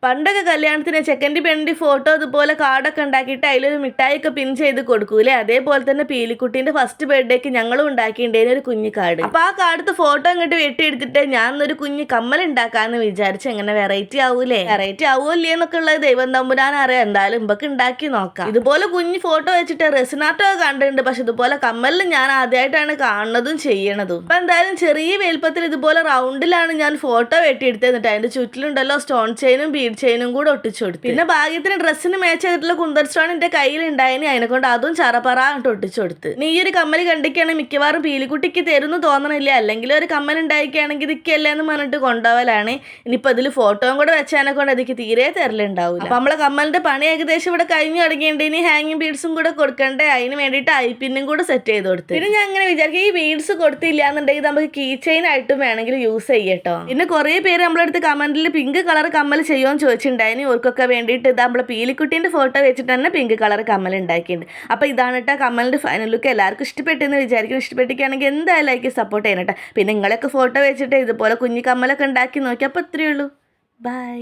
പണ്ടൊക്കെ കല്യാണത്തിന് ചെക്കൻ്റെ പെണ്ണിൻ്റെ ഫോട്ടോ ഇതുപോലെ കാർഡൊക്കെ ഉണ്ടാക്കിയിട്ട് അതിലൊരു മിഠായിയൊക്കെ പിൻ ചെയ്ത് കൊടുക്കൂലേ, അതേപോലെ തന്നെ പീലിക്കുട്ടീൻ്റെ ഫസ്റ്റ് ബർത്ത്ഡേക്ക് ഞങ്ങളും ഉണ്ടാക്കിയിട്ടുണ്ടായിരുന്നു ഒരു കുഞ്ഞു കാർഡ്. അപ്പോൾ ആ കാർഡത്തെ ഫോട്ടോ ഇങ്ങോട്ട് വെട്ടിയെടുത്തിട്ട് ഞാൻ ഒരു കുഞ്ഞു കമ്മൽ ഉണ്ടാക്കാന്ന് വിചാരിച്ചു. എങ്ങനെ വെറൈറ്റി ആവൂലേ, വെറൈറ്റി ആവൂല്ലേ എന്നൊക്കെ ഉള്ളത് ദൈവം തമ്പുരാൻ അറിയാം. എന്തായാലും ഇമ്പക്ക് ഉണ്ടാക്കി നോക്കാം. ഇതുപോലെ കുഞ്ഞു ഫോട്ടോ വെച്ചിട്ട് റെസിനാർട്ടോ കണ്ടിട്ടുണ്ട്, പക്ഷെ ഇതുപോലെ കമ്മലിൽ ഞാൻ ആദ്യമായിട്ടാണ് കാണുന്നതും ചെയ്യണതും. അപ്പൊ എന്തായാലും ചെറിയ വലുപ്പത്തിൽ ഇതുപോലെ റൗണ്ടിലാണ് ഞാൻ ഫോട്ടോ വെട്ടിയെടുത്തത്. എന്നിട്ട് അതിന്റെ ചുറ്റിലുണ്ടല്ലോ സ്റ്റോൺ ചെയിനും ബീഡ് ചെയിനും കൂടെ ഒട്ടിച്ചു കൊടുത്തു. പിന്നെ ഭാഗ്യത്തിന് ഡ്രസ്സിന് മാച്ച് ചെയ്തിട്ടുള്ള കുന്തർ സ്റ്റോൺ എന്റെ കയ്യിലുണ്ടായിന്, അതിനെ കൊണ്ട് അതും ചറപറ ഒട്ടിച്ചു കൊടുത്ത്. നീ ഈ ഒരു കമ്മൽ കണ്ടിക്കുകയാണെങ്കിൽ മിക്കവാറും പീലിക്കുട്ടിക്ക് തരുന്നു തോന്നണില്ല, അല്ലെങ്കിൽ ഒരു കമ്മൽ ഉണ്ടായിരിക്കുകയാണെങ്കിൽ ഇതൊക്കെയല്ലേ എന്ന് പറഞ്ഞിട്ട് കൊണ്ടുപോകലാണ്. ഇനിയിപ്പോൾ അതിൽ ഫോട്ടോയും കൂടെ വെച്ചതിനെ കൊണ്ട് അതിക്ക് തീരെ തരലുണ്ടാവില്ല. അപ്പൊ നമ്മളെ കമ്മലിന്റെ പണി ഏകദേശം ഇവിടെ കഴിഞ്ഞു തുടങ്ങിയിട്ടുണ്ട്. ഇനി ഹാങ്ങിങ് ബീഡ്സും കൂടെ കൊടുക്കണ്ടേ, അതിന് വേണ്ടിയിട്ട് ഐപ്പിന്നും കൂടെ സെറ്റ് ചെയ്ത് കൊടുത്ത്. പിന്നെ ഞാൻ അങ്ങനെ വിചാരിക്കും ഈ ബീഡ്സ് കൊടുത്തില്ല എന്നുണ്ടെങ്കിൽ നമുക്ക് കീ ചെയിൻ ആയിട്ടും വേണമെങ്കിൽ യൂസ് ചെയ്യട്ടോ. പിന്നെ കുറേ പേര് നമ്മളടുത്ത് കമന്റിൽ പിങ്ക് കളർ കമ്മൽ ചെയ്യുമെന്ന് ചോദിച്ചിട്ടുണ്ടായിരുന്നു. ഓർക്കൊക്കെ വേണ്ടിയിട്ട് ഇത് നമ്മളെ പീലിക്കുട്ടീൻ്റെ ഫോട്ടോ വെച്ചിട്ട് തന്നെ പിങ്ക് കളർ കമ്മൽ ഉണ്ടാക്കിയിട്ടുണ്ട്. അപ്പോൾ ഇതാണ് കേട്ടോ കമ്മലിൻ്റെ ഫൈനൽ ലുക്ക്. എല്ലാവർക്കും ഇഷ്ടപ്പെട്ടെന്ന് വിചാരിക്കും. ഇഷ്ടപ്പെട്ടിരിക്കുകയാണെങ്കിൽ എന്തായാലും ലൈക്ക് സപ്പോർട്ട് ചെയ്യണം കേട്ടോ. പിന്നെ നിങ്ങളൊക്കെ ഫോട്ടോ വെച്ചിട്ട് ഇതുപോലെ കുഞ്ഞു കമ്മലൊക്കെ ഉണ്ടാക്കി നോക്കി. അപ്പോൾ ഇത്രയേ ഉള്ളൂ. ബൈ.